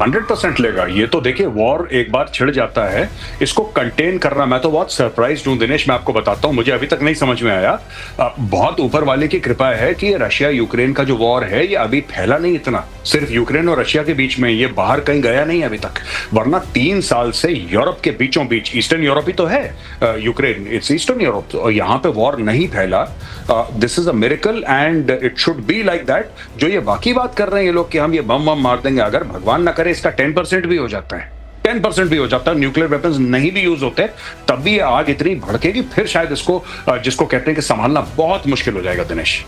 100% लेगा। ये तो देखिए, वॉर एक बार छिड़ जाता है, इसको कंटेन करना, मैं तो बहुत सरप्राइज हूं दिनेश, मैं आपको बताता हूं, मुझे अभी तक नहीं समझ में आया। बहुत ऊपर वाले की कृपा है कि रशिया यूक्रेन का जो वॉर है ये अभी फैला नहीं इतना, सिर्फ यूक्रेन और रशिया के बीच में, ये बाहर कहीं गया नहीं अभी तक। वरना 3 साल से यूरोप के बीचों बीच, ईस्टर्न यूरोप ही तो है यूक्रेन, इट्स ईस्टर्न यूरोप, और यहाँ पे वॉर नहीं फैला। This is a miracle and it should be like that. जो ये बाकी बात कर रहे हैं ये लोग कि हम ये बम मार देंगे, अगर भगवान ना करे इसका 10% भी हो जाता है, 10% भी हो जाता है, न्यूक्लियर वेपन्स नहीं भी यूज होते, तब भी ये आग इतनी भड़केगी, फिर शायद इसको जिसको कहते हैं कि संभालना बहुत मुश्किल हो जाएगा दिनेश।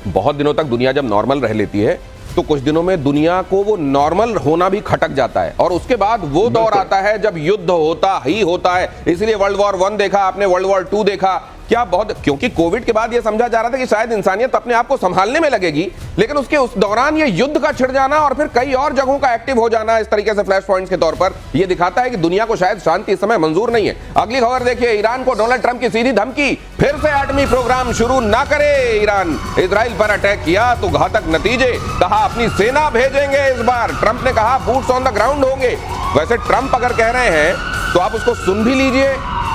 बहुत दिनों तक दुनिया जब नॉर्मल रह लेती है तो कुछ दिनों में दुनिया को वो नॉर्मल होना भी खटक जाता है, और उसके बाद वो दौर आता है जब युद्ध होता ही होता है। इसलिए वर्ल्ड वॉर 1 देखा आपने, वर्ल्ड वॉर 2 देखा, क्या बहुत, क्योंकि कोविड के बाद ये समझा जा रहा था कि शायद इंसानियत अपने आप को संभालने में लगेगी, लेकिन उसके उस दौरान ये युद्ध का छिड़ जाना और फिर कई और जगहों का एक्टिव हो जाना इस तरीके से फ्लैश पॉइंट्स के तौर पर ये दिखाता है कि दुनिया को शायद शांति इस समय मंजूर नहीं है। अगली खबर देखिए, ईरान को डोनाल्ड ट्रंप की सीधी धमकी, फिर से एटमी प्रोग्राम शुरू ना करे ईरान। इजराइल पर अटैक किया तो घातक नतीजे, कहा अपनी सेना भेजेंगे इस बार। ट्रंप ने कहा बूट्स ऑन द ग्राउंड होंगे। वैसे ट्रंप अगर कह रहे हैं तो आप उसको सुन भी लीजिए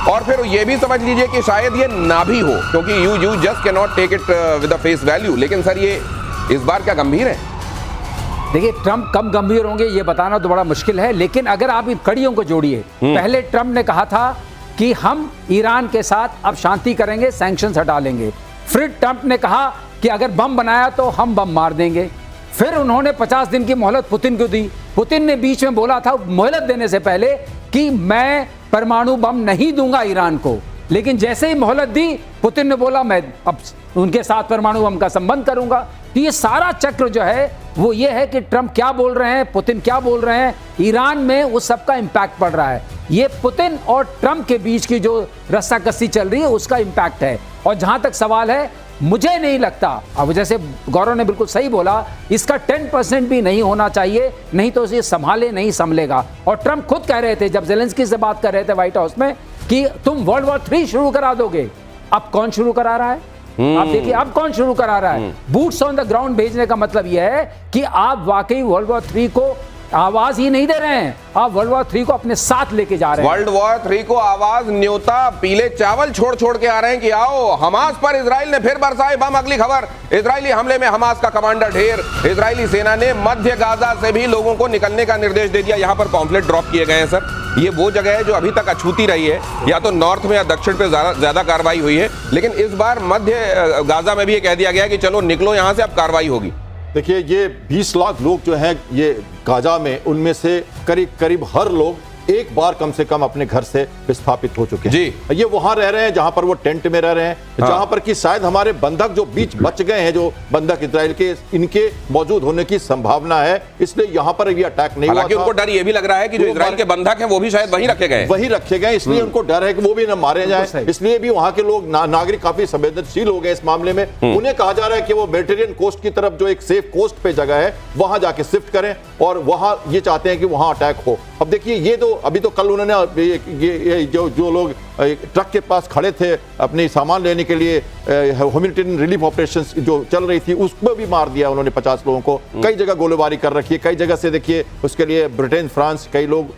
और फिर ये भी समझ लीजिए कि शायद ये ना भी हो, क्योंकि you just can not take it with a face value. लेकिन सर ये इस बार क्या गंभीर है? देखिए, ट्रंप कब गंभीर होंगे ये बताना तो बड़ा मुश्किल है, लेकिन अगर आप इन कड़ियों को जोड़िए, पहले ट्रंप ने कहा था कि हम ईरान के साथ अब शांति करेंगे, सैंक्शंस हटा लेंगे। फिर ट्रंप ने कहा कि अगर बम बनाया तो हम बम मार देंगे। फिर उन्होंने 50 दिन की मोहलत पुतिन को दी। पुतिन ने बीच में बोला था मोहलत देने से पहले कि मैं परमाणु बम नहीं दूंगा ईरान को, लेकिन जैसे ही मोहलत दी पुतिन ने बोला मैं अब उनके साथ परमाणु बम का संबंध करूंगा। तो ये सारा चक्र जो है वो ये है कि ट्रंप क्या बोल रहे हैं, पुतिन क्या बोल रहे हैं, ईरान में उस सब का इंपैक्ट पड़ रहा है। ये पुतिन और ट्रंप के बीच की जो रस्साकसी चल रही है उसका इंपैक्ट है। और जहां तक सवाल है, मुझे नहीं लगता, अब जैसे गौरव ने बिल्कुल सही बोला, इसका 10% भी नहीं होना चाहिए, नहीं तो ये संभाले नहीं संभलेगा। और ट्रंप खुद कह रहे थे जब ज़ेलेंस्की से बात कर रहे थे व्हाइट हाउस में कि तुम वर्ल्ड वॉर 3 शुरू करा दोगे। अब कौन शुरू करा रहा है? आप देखिए अब कौन शुरू करा रहा है। बूट्स ऑन द ग्राउंड भेजने का मतलब यह है कि आप वाकई वर्ल्ड वॉर 3 को आवाज ही नहीं दे रहे हैं, आप वर्ल्ड वॉर 3 को अपने साथ लेके जा रहे हैं। वर्ल्ड वॉर 3 को आवाज न्योता पीले चावल छोड़ छोड़ के आ रहे हैं कि आओ। हमास पर इजराइल ने फिर बरसाए बम। अगली खबर, इजरायली हमले में हमास का कमांडर ढेर। इजरायली सेना ने मध्य गाजा से भी लोगों को निकलने का निर्देश दे दिया। यहां पर पॉम्फलेट ड्रॉप किए गए हैं सर। ये वो जगह है जो अभी तक अछूती रही है, या तो नॉर्थ में या दक्षिण पे ज्यादा कार्रवाई हुई है, लेकिन इस बार मध्य गाजा में भी ये कह दिया गया कि चलो निकलो यहां से, अब कार्रवाई होगी। देखिए, ये 20 लाख लोग जो हैं ये गाजा में, उनमें से करीब करीब हर लोग एक बार कम से कम अपने घर से विस्थापित हो चुके हैं जी। ये वहां रह रहे हैं जहां पर वो टेंट में रह रहे हैं, जहां पर कि शायद हमारे बंधक जो बीच बच गए हैं, जो बंधक इजराइल के, इनके मौजूद होने की संभावना है, इसलिए यहां पर ये अटैक नहीं हुआ। हालांकि उनको डर ये भी लग रहा है कि जो इजराइल के बंधक हैं वो भी शायद वहीं रखे गए, इसलिए उनको डर है कि वो भी न मारे जाए। इसलिए भी वहां के लोग नागरिक काफी संवेदनशील हो गए इस मामले में। उन्हें कहा जा रहा है कि वो मेडिटेरियन कोस्ट की तरफ, जो एक सेफ कोस्ट पे जगह है, वहां जाके शिफ्ट करें, और वहां ये चाहते हैं कि वहां अटैक हो। अब देखिए, ये तो अभी तो कल उन्होंने ये जो लोग ट्रक के पास खड़े थे अपने सामान लेने के लिए, ह्यूमैनिटेरियन रिलीफ ऑपरेशंस जो चल रही थी, उसको भी मार दिया उन्होंने 50 लोगों को। कई जगह गोलीबारी कर रखी है, कई जगह से देखिए उसके लिए ब्रिटेन, फ्रांस, कई लोग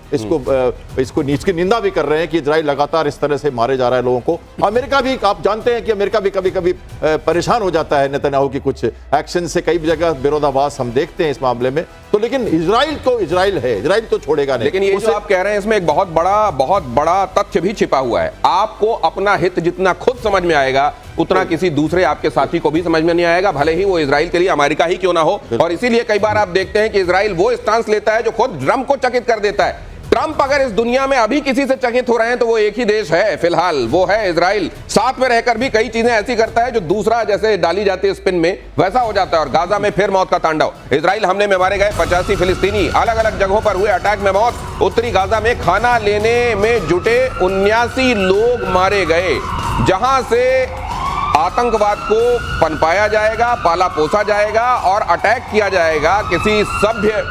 इसकी निंदा भी कर रहे हैं कि इजराइल लगातार इस तरह से मारे जा रहा है लोगों को। अमेरिका भी, आप जानते हैं कि अमेरिका भी कभी कभी परेशान हो जाता है नेतन्याहू की कुछ एक्शन से, कई जगह विरोधाभास हम देखते हैं इस मामले में। तो लेकिन इजराइल तो इजराइल है, इजराइल तो छोड़ेगा नहीं। लेकिन ये जो आप कह रहे हैं इसमें एक बहुत बड़ा तथ्य भी छिपा हुआ है। आपको अपना हित जितना खुद समझ में आएगा उतना किसी दूसरे आपके साथी को भी समझ में नहीं आएगा, भले ही वो इजराइल के लिए अमेरिका ही क्यों ना हो। और इसीलिए कई बार आप देखते हैं कि इजराइल वो स्टांस लेता है जो खुद ट्रंप को चकित कर देता है। ट्रंप अगर इस दुनिया में अभी किसी से चकित हो रहे हैं तो वो एक ही देश है फिलहाल, वो है इजराइल। साथ में रहकर भी कई चीजें ऐसी करता है जो दूसरा जैसे डाली जाती है स्पिन में, वैसा हो जाता है। और गाजा में फिर मौत का तांडव। इजराइल हमले में मारे गए 85 फिलिस्तीनी, अलग अलग जगहों पर हुए अटैक में मौत। उत्तरी गाजा में खाना लेने में जुटे 79 लोग मारे गए। जहां से आतंकवाद को पनपाया जाएगा, पाला पोसा जाएगा और अटैक किया जाएगा किसी सभ्य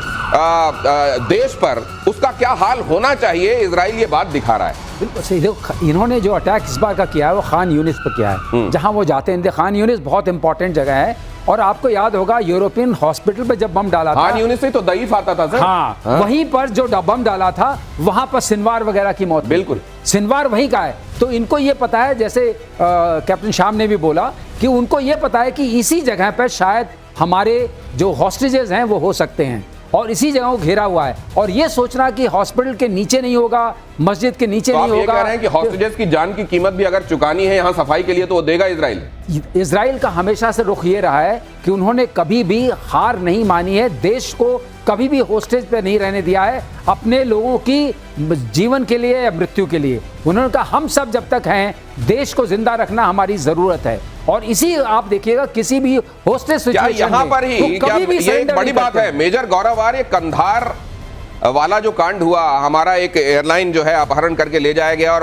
देश पर, उसका क्या हाल होना चाहिए, इजराइल ये बात दिखा रहा है। बिल्कुल सही। देखो, इन्होंने जो अटैक इस बार का किया है वो खान यूनिस पर किया है, जहां वो जाते हैं। खान यूनिस बहुत इंपॉर्टेंट जगह है और आपको याद होगा यूरोपियन हॉस्पिटल पे जब बम डाला था, हाँ यूनिस से तो दईफ आता था सर। हाँ, वहीं पर जो बम डाला था वहां पर सिनवार वगैरह की मौत, बिल्कुल सिनवार वहीं का है। तो इनको ये पता है, जैसे कैप्टन शाम ने भी बोला कि उनको ये पता है कि इसी जगह पर शायद हमारे जो हॉस्टेजेस हैं वो हो सकते हैं, और इसी जगह को घेरा हुआ है। और ये सोचना कि हॉस्पिटल के नीचे नहीं होगा, मस्जिद के नीचे तो नहीं आप ये होगा, कह रहे हैं कि हॉस्टेजेस की जान की कीमत भी अगर चुकानी है यहाँ सफाई के लिए तो वो देगा इजराइल। इजराइल का हमेशा से रुख ये रहा है कि उन्होंने कभी भी हार नहीं मानी है, देश को कभी भी होस्टेज पे नहीं रहने दिया है, अपने लोगों की जीवन के लिए या मृत्यु के लिए। उन्होंने कहा हम सब जब तक हैं देश को जिंदा रखना हमारी जरूरत है। और इसी आप देखिएगा किसी भी होस्टेज क्या सिचुएशन यहाँ में पर ही वो क्या कभी भी ये एक surrender बड़ी नहीं बात करते है मेजर गौरव आर्य, कंधार वाला जो कांड हुआ, हमारा एक एयरलाइन जो है अपहरण करके ले जाया गया और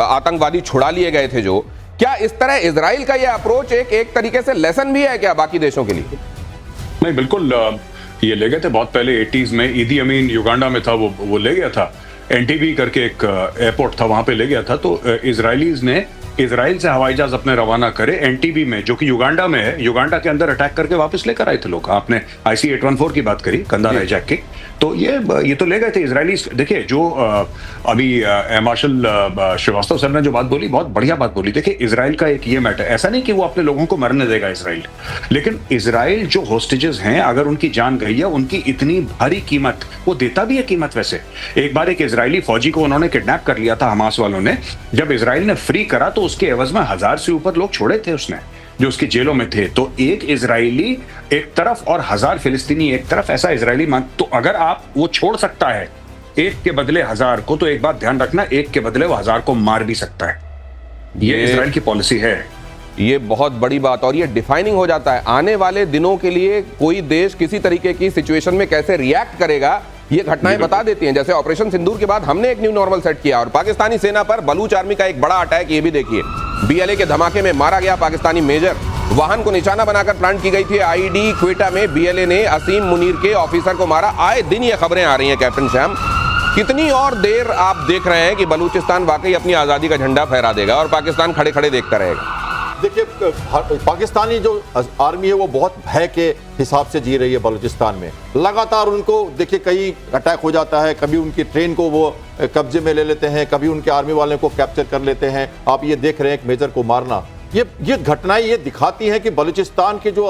आतंकवादी छुड़ा लिए गए थे, जो क्या इस तरह इजराइल का ये अप्रोच एक तरीके से लेसन भी है क्या बाकी देशों के लिए? नहीं, बिल्कुल ये ले गए थे बहुत पहले 80s में। ईदी अमीन युगांडा में था, वो ले गया था, एनटीबी करके एक एयरपोर्ट था, वहां पे ले गया था। तो इजरायलीज ने इजराइल से हवाई जहाज अपने रवाना करे एनटीबी में, जो कि युगांडा में है, युगांडा के अंदर अटैक करके वापस लेकर आए थे लोग। आपने IC-814 की बात करी, कंधार हाईजैक की, तो ये तो ले गए थे इजरायली। देखिए जो अभी मार्शल श्रीवास्तव सर ने जो बात बोली, बहुत बढ़िया बात बोली। देखिए इजराइल का एक ये मैटर, ऐसा नहीं कि वो अपने लोगों को मरने देगा इजराइल, लेकिन इजराइल जो होस्टेजेस हैं, अगर उनकी जान गई है, उनकी इतनी भारी कीमत वो देता भी है कीमत। वैसे एक बार एक इजरायली फौजी को उन्होंने किडनैप कर लिया था हमास वालों ने, जब इजराइल ने फ्री करा तो उसके एवज में 1000 से ऊपर लोग छोड़े थे उसने, जो उसकी जेलों में थे। तो एक इजरायली एक तरफ और 1000 फिलिस्तीनी एक तरफ, ऐसा इजरायली मान, तो अगर आप वो छोड़ सकता है एक के बदले 1000 को, तो एक बात ध्यान रखना, एक के बदले वो 1000 को मार भी सकता है। ये इजराइल की पॉलिसी है। ये बहुत बड़ी बात, और ये डिफाइनिंग हो जाता है आने वाले दिनों के लिए कोई देश किसी तरीके की सिचुएशन में कैसे रिएक्ट करेगा, ये घटनाएं बता देती हैं। जैसे ऑपरेशन सिंदूर के बाद हमने एक न्यू नॉर्मल सेट किया, और पाकिस्तानी सेना पर बलूच आर्मी का एक बड़ा अटैक, ये भी देखिए, BLA के धमाके में मारा गया पाकिस्तानी मेजर। वाहन को निशाना बनाकर प्लांट की गई थी आईडी क्वेटा में, BLA ने असीम मुनीर के ऑफिसर को मारा। आए दिन ये खबरें आ रही हैं कैप्टन श्याम। कितनी और देर आप देख रहे हैं कि बलूचिस्तान वाकई अपनी आजादी का झंडा फहरा देगा और पाकिस्तान खड़े खड़े देखता रहेगा? देखिए पाकिस्तानी जो आर्मी है वो बहुत भय के हिसाब से जी रही है बलूचिस्तान में। लगातार उनको देखिए कहीं अटैक हो जाता है, कभी उनकी ट्रेन को वो कब्जे में ले लेते हैं, कभी उनके आर्मी वाले को कैप्चर कर लेते हैं। आप ये देख रहे हैं एक मेजर को मारना। ये घटनाएं ये दिखाती हैं कि बलूचिस्तान के जो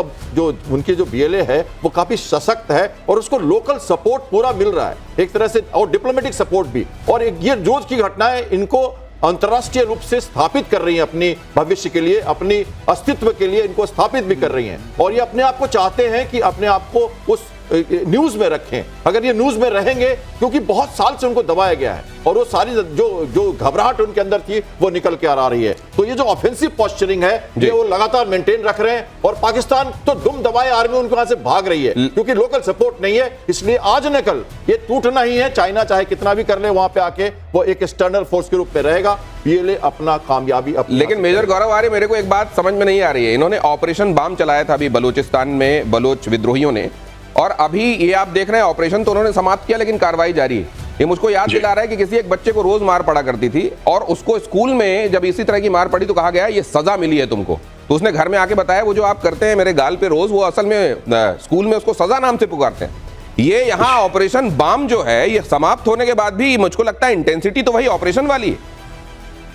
उनकी जो BLA है वो काफी सशक्त है, और उसको लोकल सपोर्ट पूरा मिल रहा है एक तरह से, और डिप्लोमेटिक सपोर्ट भी। और ये रोज की घटनाएं इनको अंतर्राष्ट्रीय रूप से स्थापित कर रही हैं, अपनी भविष्य के लिए, अपनी अस्तित्व के लिए इनको स्थापित भी कर रही हैं। और ये अपने आप को चाहते हैं कि अपने आप को उस न्यूज में रखें। अगर ये न्यूज में रहेंगे, क्योंकि बहुत साल से उनको दबाया गया है और वो सारी जो घबराहट उनके अंदर थी वो निकल के आ रही है। तो ये जो ऑफेंसिव पोस्चरिंग है ये वो लगातार मेंटेन रख रहे हैं, और पाकिस्तान तो दुम दबाए आर्मी उनको वहां से भाग रही है, क्योंकि लोकल सपोर्ट नहीं है। इसलिए आज न कल ये टूटना ही है। चाइना चाहे कितना भी कर ले, वहां पे आके वो एक एक्सटर्नल फोर्स के रूप में रहेगा। BLA अपना कामयाबी लेकिन मेजर गौरव आर्य, मेरे को एक बात समझ में नहीं आ रही है। इन्होंने ऑपरेशन बाम चलाया था अभी बलूचिस्तान में बलोच विद्रोहियों ने, और अभी ये आप देख रहे हैं ऑपरेशन तो उन्होंने समाप्त किया, लेकिन कार्रवाई जारी है। ये मुझको याद दिला रहा है कि किसी एक बच्चे को रोज मार पड़ा करती थी, और उसको स्कूल में जब इसी तरह की मार पड़ी तो कहा गया ये सजा मिली है तुमको। तो उसने घर में आके बताया वो जो आप करते हैं मेरे गाल पे रोज, वो असल में स्कूल में उसको सजा नाम से पुकारते हैं। ये यहाँ ऑपरेशन बाम जो है ये समाप्त होने के बाद भी मुझको लगता है इंटेंसिटी तो वही ऑपरेशन वाली है।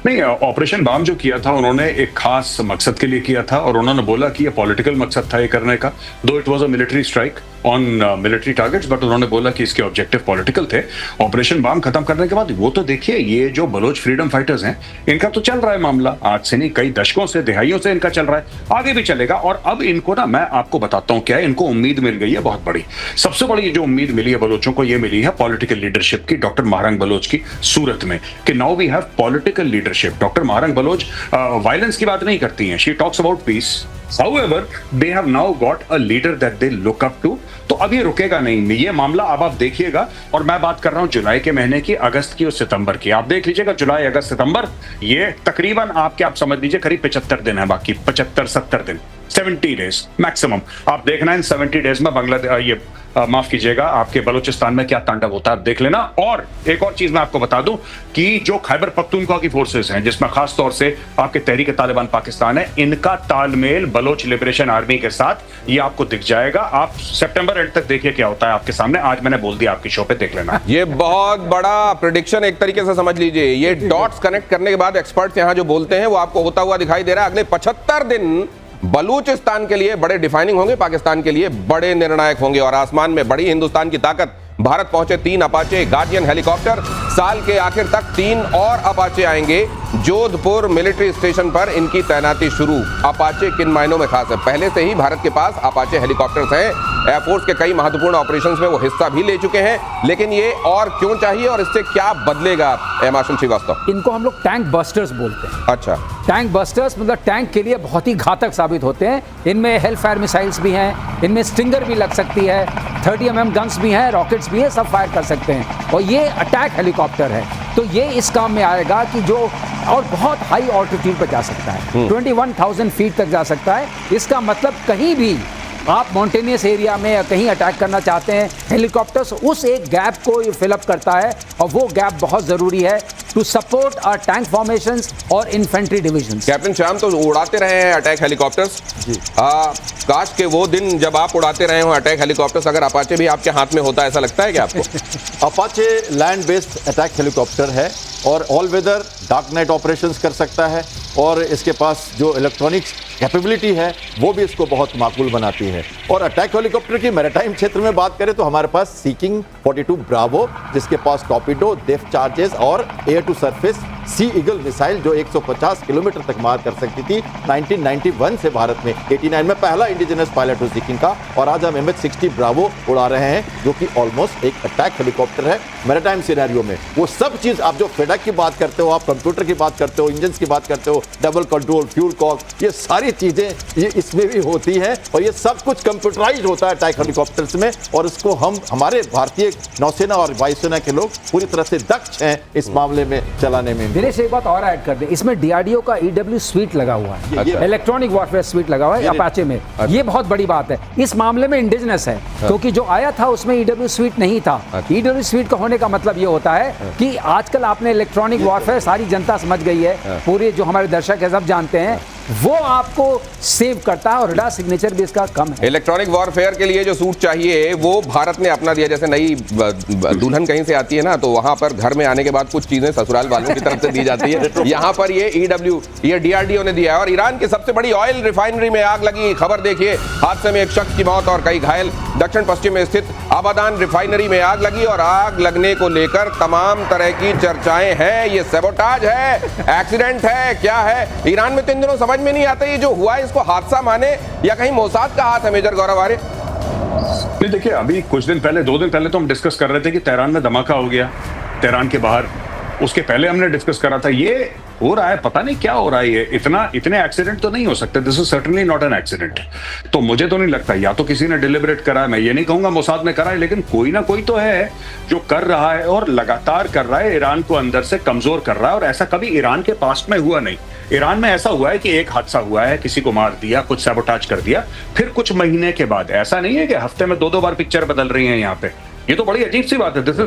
नहीं, ऑपरेशन बाम जो किया था उन्होंने एक खास मकसद के लिए किया था, और उन्होंने बोला कि ये पॉलिटिकल मकसद था ये करने का। दो it was a military strike on military targets, but उन्होंने बोला कि इसके ऑब्जेक्टिव पॉलिटिकल थे। ऑपरेशन बाम खत्म करने के बाद वो तो देखिए, ये जो बलोच फ्रीडम फाइटर्स हैं इनका तो चल रहा है मामला, आज से नहीं कई दशकों से, दिहाइयों से इनका चल रहा है, आगे भी चलेगा। और अब इनको ना, मैं आपको बताता हूं क्या है, इनको उम्मीद मिल गई है बहुत बड़ी। सबसे बड़ी जो उम्मीद मिली है बलोचों को, ये मिली है पॉलिटिकल लीडरशिप की, डॉक्टर महारंग बलोच की सूरत में, कि now we have political leadership. Doctor Mahrang Baloch violence की बात नहीं करती हैं, she talks about peace. However, they have now got a leader that they look up to। तो अब ये रुकेगा नहीं ये मामला, अब आप देखिएगा। और मैं बात कर रहा हूं जुलाई के महीने की, अगस्त की और सितंबर की। आप देख लीजिएगा जुलाई, अगस्त, सितंबर, ये तकरीबन आप समझ लीजिए करीब 75 दिन है बाकी, 75-70 दिन, 70 डेज मैक्सिमम। आप देखना इन 70 डेज में बांग्लादेश, ये माफ कीजिएगा, आपके बलूचिस्तान में क्या तांडव होता है देख लेना। और एक और चीज मैं आपको बता दूं कि जो खैबर पख्तूनख्वा की फोर्सेस हैं, जिसमें खास तौर से आपके तहरीक तालिबान पाकिस्तान है, इनका तालमेल बलोच लिबरेशन आर्मी के साथ ये आपको दिख जाएगा। आप सितंबर एंड तक देखिए क्या होता है आपके सामने। आज मैंने बोल दिया आपकी शो पे, देख लेना। ये बहुत बड़ा प्रेडिक्शन एक तरीके से समझ लीजिए। ये डॉट्स कनेक्ट करने के बाद एक्सपर्ट्स यहां जो बोलते हैं वो आपको होता हुआ दिखाई दे रहा है। अगले 75 दिन बलूचिस्तान के लिए बड़े डिफाइनिंग होंगे, पाकिस्तान के लिए बड़े निर्णायक होंगे। और आसमान में बड़ी हिंदुस्तान की ताकत, भारत पहुंचे 3 अपाचे गार्डियन हेलीकॉप्टर, साल के आखिर तक 3 और अपाचे आएंगे। जोधपुर मिलिट्री स्टेशन पर इनकी तैनाती शुरू। अपाचे किन मायनों में खास है? पहले से ही भारत के पास अपाचे हेलीकॉप्टर्स हैं, एयरफोर्स के कई महत्वपूर्ण ऑपरेशंस में वो हिस्सा भी ले चुके हैं। लेकिन ये और क्यों चाहिए और इससे क्या बदलेगा? एमाशन श्रीवास्तव, इनको हम लोग टैंक बस्टर्स बोलते हैं। अच्छा, टैंक बस्टर्स मतलब टैंक के लिए बहुत ही घातक साबित होते हैं। इनमें हेलफायर मिसाइल्स भी हैं, इनमें स्टिंगर भी लग सकती है, 30 mm गन्स भी हैं, रॉकेट्स भी हैं, सब फायर कर सकते हैं। और ये अटैक हेलीकॉप्टर है, तो ये इस काम में आएगा कि जो और बहुत हाई ऑल्टीट्यूड पर जा सकता है, 21,000 फीट तक जा सकता है। इसका मतलब कहीं भी आप माउंटेनियस एरिया में या कहीं अटैक करना चाहते हैं, हेलीकॉप्टर्स उस एक गैप को ये फिल अप करता है। और वो गैप बहुत ज़रूरी है to support our tank formations और इन्फेंट्री डिविजन्स। कैप्टन श्याम तो उड़ाते रहे हैं अटैक हेलीकॉप्टर्स। काश के वो दिन जब आप उड़ाते रहे हो अटैक हेलीकॉप्टर्स, अगर अपाचे भी आपके हाथ में होता, ऐसा लगता है क्या आपको? Apache land based attack helicopter है और all weather dark night operations कर सकता है। और इसके पास जो इलेक्ट्रॉनिक्स कैपेबिलिटी है वो भी इसको बहुत माकूल बनाती है। और अटैक हेलीकॉप्टर की मैरीटाइम क्षेत्र में बात करें तो हमारे पास सीकिंग 42 ब्रावो, जिसके पास टॉर्पीडो, डेप्थ चार्जेस और air to surface Sea Eagle missile जो 150 किलोमीटर तक मार कर सकती थी। 1991 से भारत में 89 में पहला इंडिजिनस पायलट हुआ सीकिंग का। और आज हम MH-60 ब्रावो उड़ा रहे हैं जो कि ऑलमोस्ट एक अटैक हेलीकॉप्टर है मैरीटाइम सिनेरियो में। वो सब चीज, आप जो फेडक की बात करते हो, आप कंप्यूटर की बात करते हो, इंजन की बात करते हो, डबल कंट्रोल, फ्यूल कॉक, ये सारी चीजें ये इसमें भी होती हैं। और ये सब कुछ कंप्यूटराइज होता है अटैक हेलीकॉप्टर्स में। और इसको हम हमारे भारतीय नौसेना और वायुसेना के लोग पूरी तरह से दक्ष हैं इस मामले में चलाने में। दिनेश एक बात और ऐड कर दे, इसमें DRDO का EW स्वीट लगा हुआ है, इलेक्ट्रॉनिक वॉरफेयर स्वीट लगा हुआ है अपाचे में। ये बहुत बड़ी बात है। इस मामले में इंडिजिनस है, क्योंकि जो आया था उसमें EW स्वीट नहीं था। EW स्वीट का होने का मतलब ये होता है कि आजकल आपने इलेक्ट्रॉनिक वॉरफेयर सारी जनता समझ गई है, पूरे जो हमारे दर्शक है सब जानते हैं, वो आपको सेव करता है और रडार सिग्नेचर भी इसका कम है। इलेक्ट्रॉनिक वॉरफेयर के लिए जो सूट चाहिए वो भारत ने अपना दिया। जैसे नई दुल्हन कहीं से आती है ना, तो वहां पर घर में आने के बाद कुछ चीजें ससुराल वालों की तरफ से दी जाती है। यहाँ पर ये EW, ये DRDO ने दिया है। और ईरान की सबसे बड़ी ऑयल रिफाइनरी में आग लगी। खबर देखिए, हादसे में एक शख्स की मौत और कई घायल। दक्षिण पश्चिम में स्थित आबादान रिफाइनरी में आग लगी और आग लगने को लेकर तमाम तरह की चर्चाएं हैं। ये सैबोटाज है, एक्सीडेंट है, क्या है? ईरान में 3 दिनों समझ में नहीं आता ये जो हुआ है इसको हादसा माने या कहीं मोसाद का हाथ है। मेजर गौरव आर्य, नहीं देखिए, अभी कुछ दिन पहले, 2 दिन पहले तो हम डिस्कस कर रहे थे कि तेहरान में धमाका हो गया, तेहरान के बाहर। उसके पहले हमने डिस्कस करा था ये हो रहा है, पता नहीं क्या हो रहा है। ये इतने एक्सीडेंट तो नहीं हो सकते। This is certainly not an accident. तो मुझे तो नहीं लगता, या तो किसी ने डिलिबरेट करा है, मैं ये नहीं कहूंगा मोसाद ने करा है, लेकिन कोई ना कोई तो है जो कर रहा है और लगातार कर रहा है, ईरान को अंदर से कमजोर कर रहा है। और ऐसा कभी ईरान के पास्ट में हुआ नहीं। ईरान में ऐसा हुआ है कि एक हादसा हुआ है, किसी को मार दिया, कुछ सैबोटाज कर दिया, फिर कुछ महीने के बाद। ऐसा नहीं है कि हफ्ते में 2-2 बार पिक्चर बदल रही है यहाँ पे। ये तो बड़ी अजीब सी बात है। This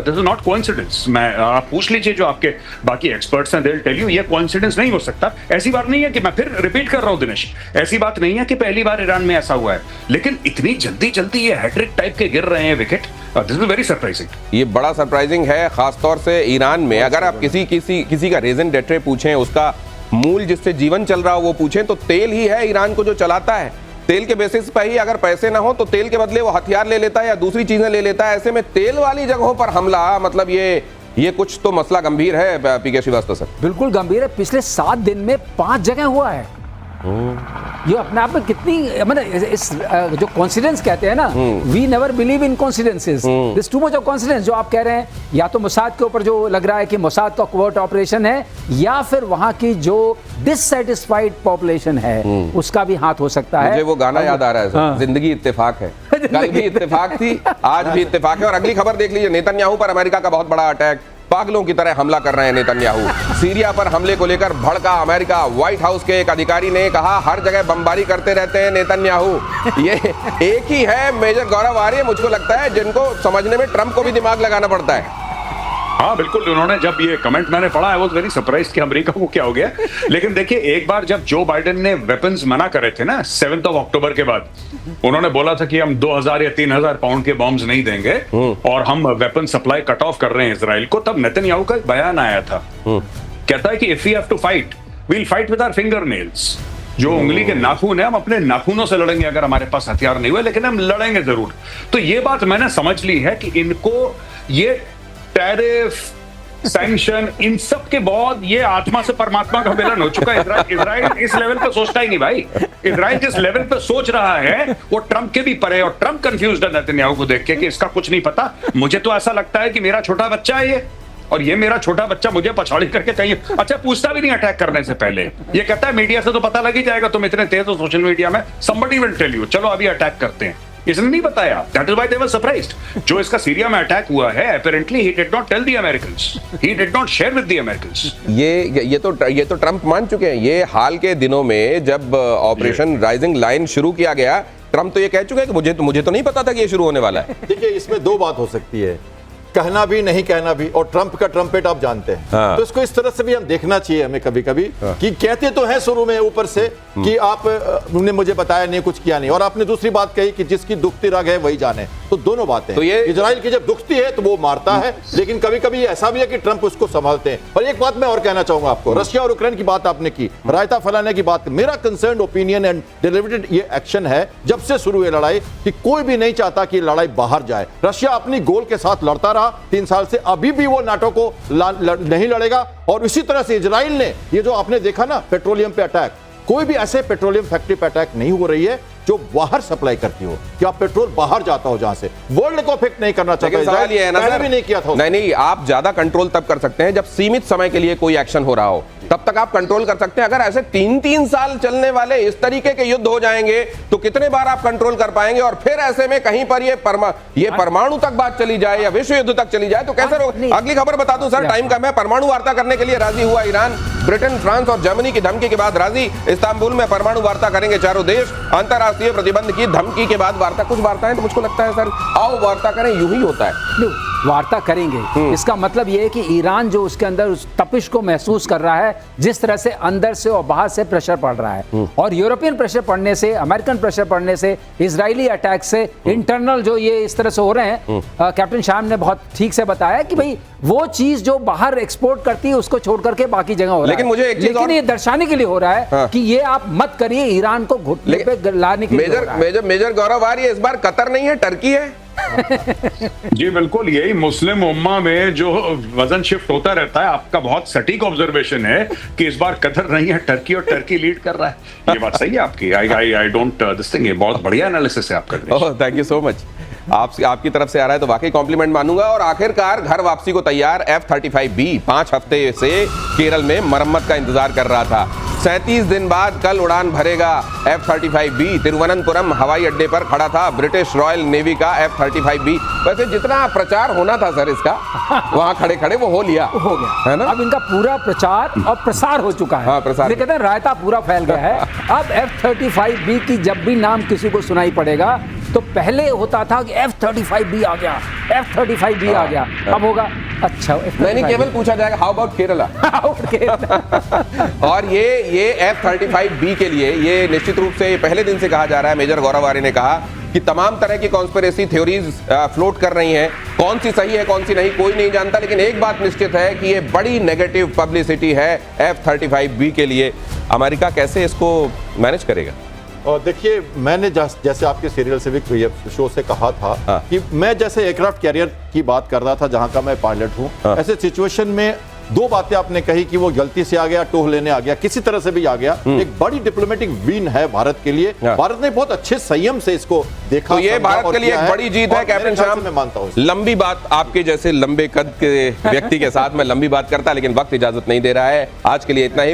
is not coincidence. मैं आप पूछ लीजिए जो आपके बाकी एक्सपर्ट्स हैं, दे विल टेल यू ये कोइंसिडेंस नहीं हो सकता। ऐसी बात नहीं है कि, मैं फिर रिपीट कर रहा हूं दिनेश, ऐसी बात नहीं है कि पहली बार ईरान में ऐसा हुआ है, लेकिन इतनी जल्दी ये हैट्रिक टाइप के गिर रहे हैं wicket. This is very surprising. ये बड़ा सरप्राइजिंग है, खासतौर से ईरान में। अगर आप किसी का रीजन डेट्रे पूछें, उसका मूल जिससे जीवन चल रहा हो वो पूछें, तो तेल ही है ईरान को जो चलाता है। तेल के बेसिस पर ही अगर पैसे ना हो तो तेल के बदले वो हथियार ले लेता है या दूसरी चीजें ले लेता है। ऐसे में तेल वाली जगहों पर हमला, मतलब ये कुछ तो मसला गंभीर है। पीके श्रीवास्तव सर, बिल्कुल गंभीर है। पिछले 7 दिन में 5 जगह हुआ है। ये अपने आप में कितनी, मतलब इस जो कॉन्सिडेंस कहते हैं ना, we never believe in coincidences, this too much of coincidence. जो आप कह रहे हैं, या तो मोसाद के ऊपर जो लग रहा है कि मोसाद का कोवर्ट ऑपरेशन है, या फिर वहां की जो डिससैटिस्फाइड पॉपुलेशन है उसका भी हाथ हो सकता है। मुझे वो गाना याद आ रहा है सर, जिंदगी इत्तेफाक है। कल भी इत्तेफाक थी, आज भी इत्तेफाक है। और अगली खबर देख लीजिए, नेतन्याहू पर अमेरिका का बहुत बड़ा अटैक। पागलों की तरह हमला कर रहे हैं नेतन्याहू। सीरिया पर हमले को लेकर भड़का अमेरिका। व्हाइट हाउस के एक अधिकारी ने कहा हर जगह बमबारी करते रहते हैं नेतन्याहू। ये एक ही है मेजर गौरव आर्य, मुझको लगता है जिनको समझने में ट्रंप को भी दिमाग लगाना पड़ता है। हाँ बिल्कुल, उन्होंने जब ये कमेंट मैंने पढ़ा, आई वाज वेरी सरप्राइज्ड कि अमेरिका को क्या हो गया। लेकिन देखिए, एक बार जब जो बाइडेन ने वेपन्स मना करे थे ना 7 अक्टूबर के बाद, उन्होंने बोला था कि हम 2000 या 3000 पाउंड के बॉम्ब्स नहीं देंगे और हम वेपन सप्लाई कट ऑफ कर रहे हैं इजराइल को, तब नेतन्याहू का एक बयान आया था। कहता है कि if we have to fight, we will fight with our finger nails. जो उंगली के नाखून है, हम अपने नाखूनों से लड़ेंगे अगर हमारे पास हथियार नहीं हुए, लेकिन हम लड़ेंगे जरूर। तो ये बात मैंने समझ ली है कि इनको ये टैरिफ, सैंक्शन, इन सब के बाद ये आत्मा से परमात्मा का मिलन हो चुका है। इजराइल इस लेवल पे सोचता ही नहीं भाई। इजराइल जिस लेवल पे सोच रहा है वो ट्रंप के भी परे, और ट्रंप कंफ्यूज्ड है नेतन्याहू को देख के कि इसका कुछ नहीं पता। मुझे तो ऐसा लगता है कि मेरा छोटा बच्चा है ये, और ये मेरा छोटा बच्चा मुझे पछाड़ी करके कहीं अच्छा पूछता भी नहीं अटैक करने से पहले। ये कहता है मीडिया से तो पता लग ही जाएगा, तुम इतने तेज हो सोशल मीडिया में, somebody will tell you, चलो अभी अटैक करते हैं। इसने नहीं बताया, that is why they were surprised. जो इसका सीरिया में अटैक हुआ है, apparently he did not tell the Americans, he did not share with the Americans। ये तो ट्रंप मान चुके हैं। ये हाल के दिनों में जब ऑपरेशन राइजिंग लाइन शुरू किया गया, ट्रंप तो ये कह चुके हैं कि मुझे तो नहीं पता था कि ये शुरू होने वाला है। देखिए, इसमें दो बात हो सकती है, कहना भी नहीं कहना भी, और ट्रंप का ट्रम्पेट आप जानते हैं। हाँ। तो इसको इस तरह से भी हम देखना चाहिए हमें कभी कभी कि कहते तो हैं शुरू में ऊपर से कि आपने मुझे बताया नहीं, कुछ किया नहीं, और आपने दूसरी बात कही कि जिसकी दुखती रग है वही जाने। तो दोनों बातें, तो ये इजराइल की जब दुखती है तो वो मारता है, लेकिन कभी कभी ऐसा भी है कि ट्रंप उसको संभालते हैं। और एक बात मैं और कहना चाहूंगा आपको, रशिया और यूक्रेन की बात आपने की, रायता फैलाने की बात, मेरा कंसर्न ओपिनियन एंड डिलिबरेटेड ये एक्शन है जब से शुरू हुई लड़ाई कि कोई भी नहीं चाहता कि लड़ाई बाहर जाए। रशिया अपनी गोल के साथ लड़ता रहा 3 साल से, अभी भी वो नाटो को नहीं लड़ेगा। और इसी तरह से इजराइल ने, ये जो आपने देखा ना पेट्रोलियम पे अटैक, कोई भी ऐसे पेट्रोलियम फैक्ट्री पे अटैक नहीं हो रही है जो बाहर सप्लाई करती हो, कि आप पेट्रोल बाहर जाता हो जहां से। वर्ल्ड को अफेक्ट नहीं करना चाहता, सवाल ये है ना सर, भी नहीं किया था। नहीं, आप ज्यादा कंट्रोल तब कर सकते हैं जब सीमित समय के लिए कोई एक्शन हो रहा हो, तब तक आप कंट्रोल कर सकते हैं। अगर ऐसे 3-3 साल चलने वाले इस तरीके के युद्ध हो जाएंगे तो कितने बार आप कंट्रोल कर पाएंगे? और फिर ऐसे में कहीं पर ये परमाणु तक बात चली जाए या विश्व युद्ध तक चली जाए तो कैसे होगा? अगली खबर बता दूं सर, टाइम कम है। परमाणु वार्ता करने के लिए राजी हुआ ईरान। ब्रिटेन, फ्रांस और जर्मनी की धमकी के बाद राजी। इस्तांबुल में परमाणु वार्ता करेंगे चारों देश। अंतरराष्ट्रीय प्रतिबंध की धमकी के बाद वार्ता। कुछ वार्ताएं तो मुझको लगता है सर, आओ वार्ता करें, यूं ही होता है। वार्ता करेंगे, इसका मतलब यह है कि ईरान जो उसके अंदर उस तपिश को महसूस कर रहा है, जिस तरह से अंदर से और बाहर से प्रेशर पड़ रहा है, और यूरोपियन प्रेशर पड़ने से, अमेरिकन प्रेशर पड़ने से, इजरायली अटैक से, इंटरनल जो ये इस तरह से हो रहे हैं, कैप्टन शाम ने बहुत ठीक से बताया कि भाई वो चीज जो बाहर एक्सपोर्ट करती है उसको छोड़ करके बाकी जगह हो रहा लेकिन है। मुझे एक चीज लेकिन ये दर्शाने के लिए हो रहा है कि ये आप मत करिए, ईरान को घुटने पे लाने के लिए। मेजर गौरव आर्य, इस बार कतर नहीं है, टर्की है। जी बिल्कुल, यही मुस्लिम उम्मा में जो वजन शिफ्ट होता रहता है, आपका बहुत सटीक ऑब्जर्वेशन है कि इस बार कतर नहीं है, टर्की, और टर्की लीड कर रहा है। ये बात सही है आपकी। आई डोंट दिस थिंग, ये बहुत बढ़िया एनालिसिस है आपका। ओह, थैंक यू सो मच। आपकी तरफ से आ रहा है तो वाकई कॉम्प्लीमेंट मानूंगा। और आखिरकार घर वापसी को तैयार F-35B 5 हफ्ते से केरल में मरम्मत का इंतजार कर रहा था। 37 दिन बाद कल उड़ान भरेगा F-35B। तिरुवनंतपुरम हवाई अड्डे पर खड़ा था ब्रिटिश रॉयल नेवी का F-35B। वैसे जितना प्रचार होना था सर इसका, वहां खड़े खड़े वो हो लिया, हो गया है ना। अब इनका पूरा प्रचार और प्रसार हो चुका है। हाँ, प्रसार। कहते हैं रायता पूरा फैल गया है। अब F-35B की जब भी नाम किसी को सुनाई पड़ेगा तो पहले होता था कि F-35B आ गया, F-35B आ गया। अब होगा अच्छा नहीं, केवल पूछा जाएगा हाउ अबाउट केरला। और ये F-35B के लिए ये निश्चित रूप से पहले दिन से कहा जा रहा है। मेजर गौरव आर्य ने कहा कि तमाम तरह की कॉन्स्पिरेसी थ्योरीज फ्लोट कर रही हैं, कौन सी सही है कौन सी नहीं कोई नहीं जानता, लेकिन एक बात निश्चित है कि ये बड़ी नेगेटिव पब्लिसिटी है F-35B के लिए। अमेरिका कैसे इसको मैनेज करेगा? और देखिए, मैंने जैसे आपके सीरियल से भी शो से कहा था कि मैं जैसे एयरक्राफ्ट कैरियर की बात कर रहा था जहां का मैं पायलट हूं, ऐसे सिचुएशन में दो बातें आपने कही कि वो गलती से आ गया, टोह लेने आ गया, किसी तरह से भी आ गया, एक बड़ी डिप्लोमेटिक विन है भारत के लिए। भारत ने बहुत अच्छे संयम से इसको देखा। तो ये भारत के लिए एक बड़ी जीत है कैप्टन शाम। मैं मानता हूं लंबी बात आपके जैसे लंबे कद के व्यक्ति के साथ मैं लंबी बात करता, लेकिन वक्त इजाजत नहीं दे रहा है। आज के लिए इतना ही।